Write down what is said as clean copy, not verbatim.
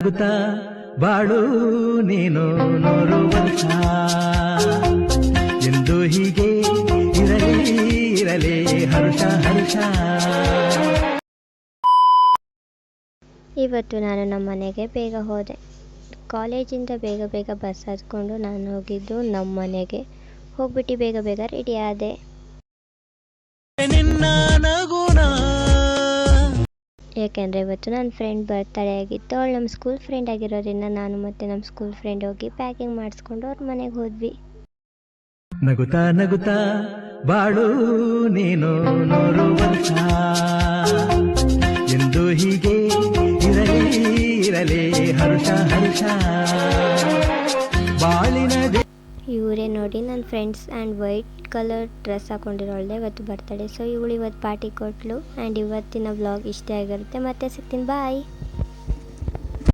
ನಗುತ್ತಾ ಬಾಳು ನೀನು 100 ವರ್ಷ ಎಂದು ಹೀಗೆ ಇರಲಿ ಇರಲಿ ಹರ್ಷ ಹರ್ಷ. ಇವತ್ತು ನಾನು ನಮ್ಮ ಮನೆಗೆ ಬೇಗ ಹೋದೆ. ಕಾಲೇಜಿಂದ ಬೇಗ ಬೇಗ ಬಸ್ ಹತ್ಕೊಂಡು ನಾನು ಹೋಗಿದ್ದು ನಮ್ಮ ಮನೆಗೆ. ಹೋಗ್ಬಿಟ್ಟು ಬೇಗ ಬೇಗ ರೆಡಿ ಆದೆ. ಯಾಕೆಂದರೆ ಇವತ್ತು ನನ್ನ ಫ್ರೆಂಡ್ ಬರ್ತಡೇ ಆಗಿತ್ತು. ಅವಳು ನಮ್ಮ ಸ್ಕೂಲ್ ಫ್ರೆಂಡ್ ಆಗಿರೋದ್ರಿಂದ ನಾನು ಮತ್ತು ನಮ್ಮ ಸ್ಕೂಲ್ ಫ್ರೆಂಡ್ ಹೋಗಿ ಪ್ಯಾಕಿಂಗ್ ಮಾಡಿಸ್ಕೊಂಡು ಅವ್ರ ಮನೆಗೆ ಹೋದ್ವಿ. ನಗುತ್ತಾ ನಗುತ್ತಾ ಬಾಳು ನೀನು 100 ವರ್ಷ ಎಂದು ಹೀಗೆ ಇರಲಿ ಇರಲಿ ಹರ್ಷ ಹರ್ಷ ಬಾಳಿನ. ಇವರೇ ನೋಡಿ ನನ್ನ friends and white colour dress ಹಾಕೊಂಡಿರೋಳ್ದೆ ಇವತ್ತು ಬರ್ತಡೇ. ಸೊ ಇವಳು ಇವತ್ತು ಪಾರ್ಟಿ ಕೊಟ್ಟಳು. ಆ್ಯಂಡ್ ಇವತ್ತಿನ ವ್ಲಾಗ್ ಇಷ್ಟೇ ಆಗಿರುತ್ತೆ. ಮತ್ತೆ ಸಿಗ್ತೀನಿ, ಬಾಯ್.